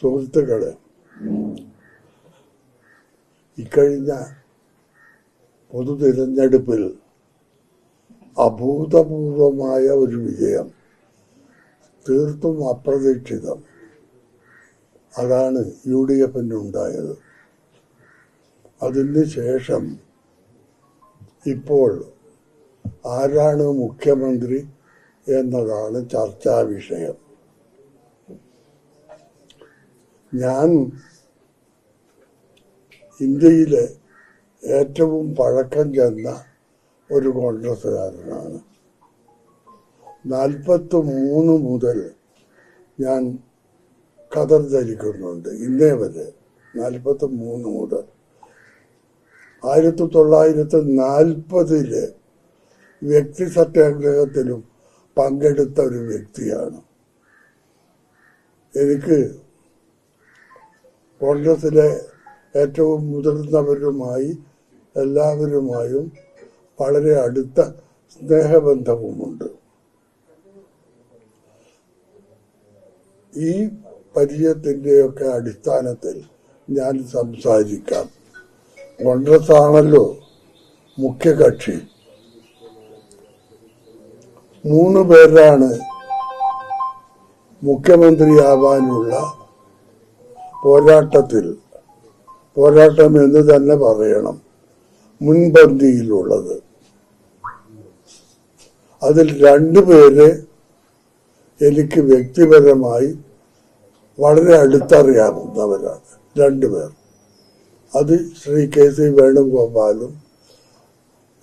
സുഹൃത്തുക്കളെ, ഇക്കഴിഞ്ഞ പൊതു തിരഞ്ഞെടുപ്പിൽ അഭൂതപൂർവമായ ഒരു വിജയം, തീർത്തും അപ്രതീക്ഷിതം, അതാണ് UDF-നുണ്ടായത്. അതിന് ശേഷം ഇപ്പോൾ ആരാണ് മുഖ്യമന്ത്രി എന്നതാണ് ചർച്ചാ വിഷയം. ഞാൻ ഇന്ത്യയിലെ ഏറ്റവും പഴക്കം ചെന്ന ഒരു കോൺഗ്രസ്സുകാരനാണ്. 43 മുതൽ ഞാൻ ഖദർ ധരിക്കുന്നുണ്ട്. ഇന്നേ വരെ 43 മുതൽ 1940 വ്യക്തി സത്യാഗ്രഹത്തിലും പങ്കെടുത്ത ഒരു വ്യക്തിയാണ്. എനിക്ക് കോൺഗ്രസിലെ ഏറ്റവും മുതിർന്നവരുമായി എല്ലാവരുമായും വളരെ അടുത്ത സ്നേഹബന്ധവുമുണ്ട്. ഈ പരിചയത്തിൻ്റെയൊക്കെ അടിസ്ഥാനത്തിൽ ഞാൻ സംസാരിക്കാം. കോൺഗ്രസ് ആണല്ലോ മുഖ്യ കക്ഷി. 3 പേരാണ് മുഖ്യമന്ത്രിയാവാനുള്ള പോരാട്ടം എന്ന് തന്നെ പറയണം, മുൻപന്തിയിലുള്ളത്. അതിൽ 2 പേര് എനിക്ക് വ്യക്തിപരമായി വളരെ അടുത്തറിയാവുന്നവരാണ്. 2 പേർ. അത് ശ്രീ KC വേണുഗോപാലും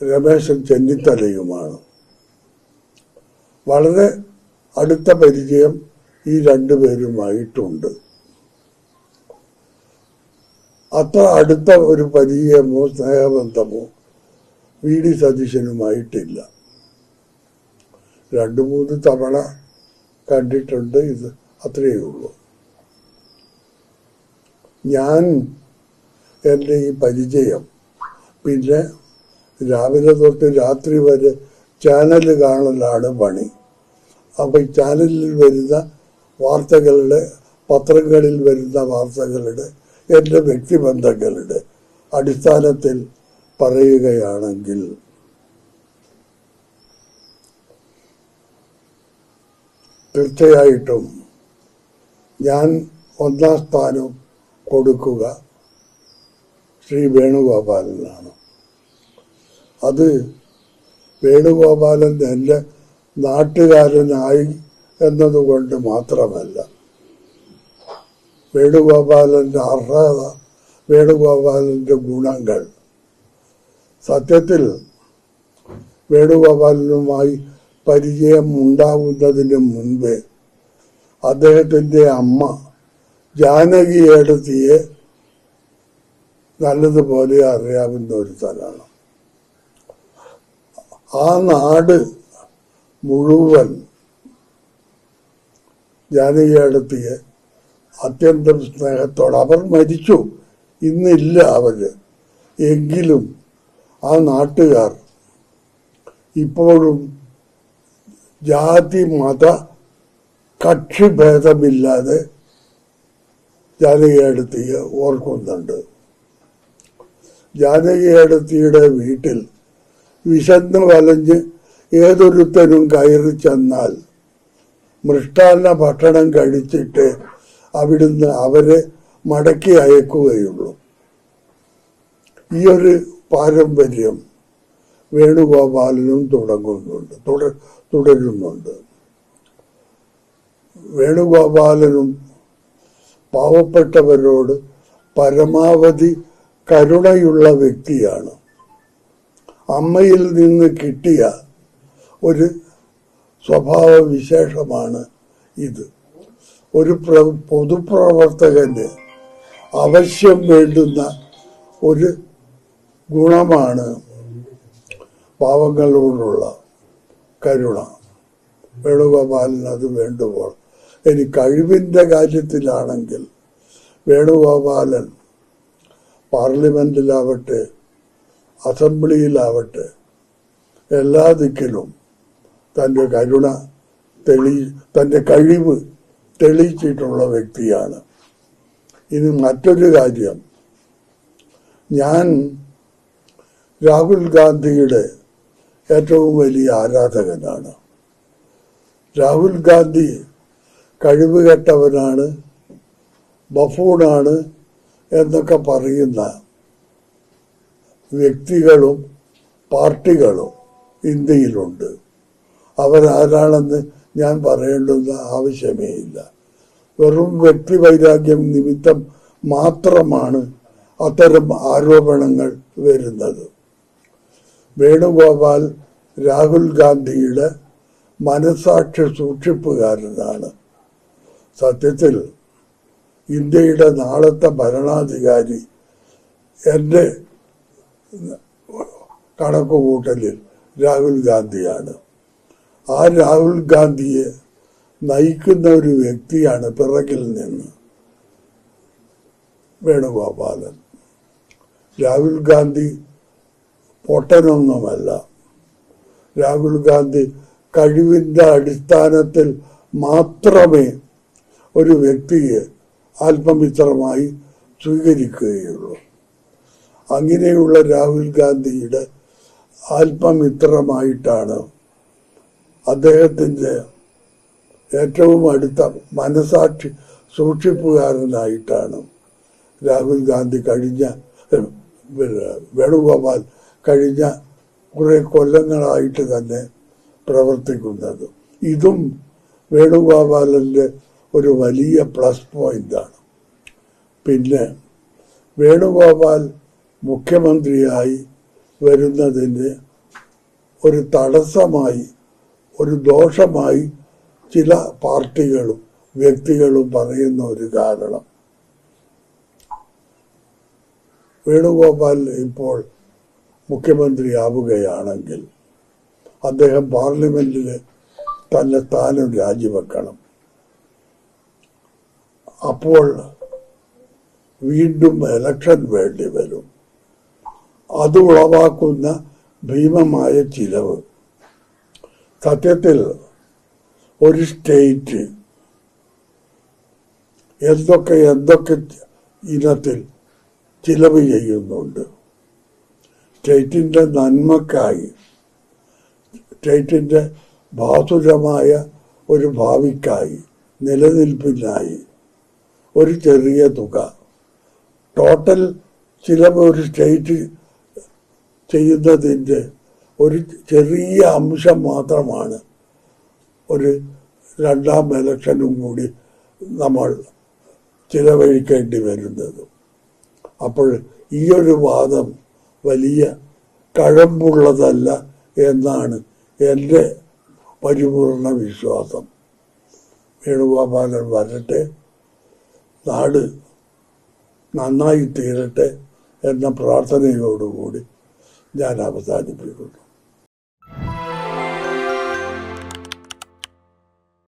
രമേശൻ ചെന്നിത്തലയുമാണ്. വളരെ അടുത്ത പരിചയം ഈ 2 പേരുമായിട്ടുണ്ട്. അത്ര അടുത്ത ഒരു പരിചയമോ സ്നേഹബന്ധമോ VD സതീശനുമായിട്ടില്ല. 2-3 തവണ കണ്ടിട്ടുണ്ട്. ഇത് അത്രയേ ഉള്ളൂ. ഞാൻ എൻ്റെ ഈ പരിചയം പിന്നെ രാവിലെ തൊട്ട് രാത്രി വരെ ചാനൽ കാണലാണ് പണി. അപ്പം ഈ ചാനലിൽ വരുന്ന വാർത്തകളുടെ, പത്രങ്ങളിൽ വരുന്ന വാർത്തകളുടെ, എൻ്റെ വ്യക്തിബന്ധങ്ങളുടെ അടിസ്ഥാനത്തിൽ പറയുകയാണെങ്കിൽ തീർച്ചയായിട്ടും ഞാൻ 1-ാം സ്ഥാനം കൊടുക്കുക ശ്രീ വേണുഗോപാലനാണ്. അത് വേണുഗോപാലൻ എൻ്റെ നാട്ടുകാരനായി എന്നതുകൊണ്ട് മാത്രമല്ല, വേണുഗോപാലൻ്റെ അർഹത, വേണുഗോപാലൻ്റെ ഗുണങ്ങൾ. സത്യത്തിൽ വേണുഗോപാലനുമായി പരിചയം ഉണ്ടാവുന്നതിന് മുൻപേ അദ്ദേഹത്തിൻ്റെ അമ്മ ജാനകി ഏടത്തിയെ നല്ലതുപോലെ അറിയാവുന്ന ഒരു സ്ഥലമാണ്. ആ നാട് മുഴുവൻ ജാനകി ഏടത്തിയെ അത്യന്തം സ്നേഹത്തോടെ, അവർ മരിച്ചു, ഇന്നില്ല അവര്, എങ്കിലും ആ നാട്ടുകാർ ഇപ്പോഴും ജാതി മത കക്ഷി ഭേദമില്ലാതെ ജാനകി ഏടത്തിയെ ഓർക്കുന്നുണ്ട്. ജാനകി ഏടത്തിയുടെ വീട്ടിൽ വിശന്ന് വലഞ്ഞ് ഏതൊരുത്തനും കയറി ചെന്നാൽ മൃഷ്ടാന്ന ഭക്ഷണം കഴിച്ചിട്ട് അവിടുന്ന് അവരെ മടക്കി അയക്കുകയുള്ളൂ. ഈ ഒരു പാരമ്പര്യം വേണുഗോപാലനും തുടരുന്നുണ്ട്. വേണുഗോപാലനും പാവപ്പെട്ടവരോട് പരമാവധി കരുണയുള്ള വ്യക്തിയാണ്. അമ്മയിൽ നിന്ന് കിട്ടിയ ഒരു സ്വഭാവ വിശേഷമാണ് ഇത്. ഒരു പൊതുപ്രവർത്തകന് അവശ്യം വേണ്ടുന്ന ഒരു ഗുണമാണ് പാവങ്ങളോടുള്ള കരുണ. വേണുഗോപാലന് അത് വേണ്ടുമ്പോൾ, ഇനി കഴിവിൻ്റെ കാര്യത്തിലാണെങ്കിൽ വേണുഗോപാലൻ പാർലമെന്റിലാവട്ടെ അസംബ്ലിയിലാവട്ടെ എല്ലാ ദിക്കിലും തൻ്റെ കരുണ തൻ്റെ കഴിവ് തെളിയിച്ചിട്ടുള്ള വ്യക്തിയാണ്. ഇനി മറ്റൊരു കാര്യം, ഞാൻ രാഹുൽ ഗാന്ധിയുടെ ഏറ്റവും വലിയ ആരാധകനാണ്. രാഹുൽ ഗാന്ധി കഴിവുകെട്ടവനാണ്, ബഫൂണാണ് എന്നൊക്കെ പറയുന്ന വ്യക്തികളും പാർട്ടികളും ഇന്ത്യയിലുണ്ട്. അവരാരാണെന്ന് ഞാൻ പറയേണ്ടുന്ന ആവശ്യമേ ഇല്ല. വെറും വ്യക്തിവൈരാഗ്യം നിമിത്തം മാത്രമാണ് അത്തരം ആരോപണങ്ങൾ വരുന്നത്. വേണുഗോപാൽ രാഹുൽ ഗാന്ധിയുടെ മനസാക്ഷി സൂക്ഷിപ്പുകാരനാണ്. സത്യത്തിൽ ഇന്ത്യയുടെ നാളത്തെ ഭരണാധികാരി എൻ്റെ കണക്കുകൂട്ടലിൽ രാഹുൽ ഗാന്ധിയാണ്. ആ രാഹുൽ ഗാന്ധിയെ നയിക്കുന്ന ഒരു വ്യക്തിയാണ് പിറകിൽ നിന്ന് വേണുഗോപാലൻ. രാഹുൽ ഗാന്ധി പൊട്ടനൊന്നുമല്ല. രാഹുൽ ഗാന്ധി കഴിവിൻ്റെ അടിസ്ഥാനത്തിൽ മാത്രമേ ഒരു വ്യക്തിയെ ആത്മമിത്രമായി സ്വീകരിക്കുകയുള്ളൂ. അങ്ങനെയുള്ള രാഹുൽ ഗാന്ധിയുടെ ആത്മമിത്രമായിട്ടാണ്, അദ്ദേഹത്തിൻ്റെ ഏറ്റവും അടുത്ത മനസാക്ഷി സൂക്ഷിപ്പുകാരനായിട്ടാണ് രാഹുൽ ഗാന്ധി വേണുഗോപാൽ കഴിഞ്ഞ കുറേ കൊല്ലങ്ങളായിട്ട് തന്നെ പ്രവർത്തിക്കുന്നത്. ഇതും വേണുഗോപാലൻ്റെ ഒരു വലിയ പ്ലസ് പോയിന്റാണ്. പിന്നെ വേണുഗോപാൽ മുഖ്യമന്ത്രിയായി വരുന്നതിന് ഒരു തടസ്സമായി, ഒരു ദോഷമായി ചില പാർട്ടികളും വ്യക്തികളും പറയുന്ന ഒരു കാരണം, വേണുഗോപാൽ ഇപ്പോൾ മുഖ്യമന്ത്രിയാവുകയാണെങ്കിൽ അദ്ദേഹം പാർലമെന്റിൽ തന്നെ സ്ഥാനം രാജിവെക്കണം. അപ്പോൾ വീണ്ടും ഇലക്ഷൻ വേണ്ടി വരും. അത് ഉളവാക്കുന്ന ഭീമമായ ചിലവ്. സത്യത്തിൽ ഒരു സ്റ്റേറ്റ് എന്തൊക്കെ ഇനത്തിൽ ചിലവ് ചെയ്യുന്നുണ്ട്. സ്റ്റേറ്റിൻ്റെ നന്മക്കായി, സ്റ്റേറ്റിൻ്റെ ഭാസുരമായ ഒരു ഭാവിക്കായി, നിലനിൽപ്പിനായി ഒരു ചെറിയ തുക, ടോട്ടൽ ചിലവ് ഒരു സ്റ്റേറ്റ് ചെയ്യുന്നതിൻ്റെ ഒരു ചെറിയ അംശം മാത്രമാണ് ഒരു രണ്ടാം ഇലക്ഷനും കൂടി നമ്മൾ ചിലവഴിക്കേണ്ടി വരുന്നത്. അപ്പോൾ ഈ ഒരു വാദം വലിയ കഴമ്പുള്ളതല്ല എന്നാണ് എൻ്റെ പരിപൂർണ വിശ്വാസം. വേണുഗോപാലൻ വരട്ടെ, നാട് നന്നായി തീരട്ടെ എന്ന പ്രാർത്ഥനയോടുകൂടി ഞാൻ അവസാനിപ്പിക്കുന്നു.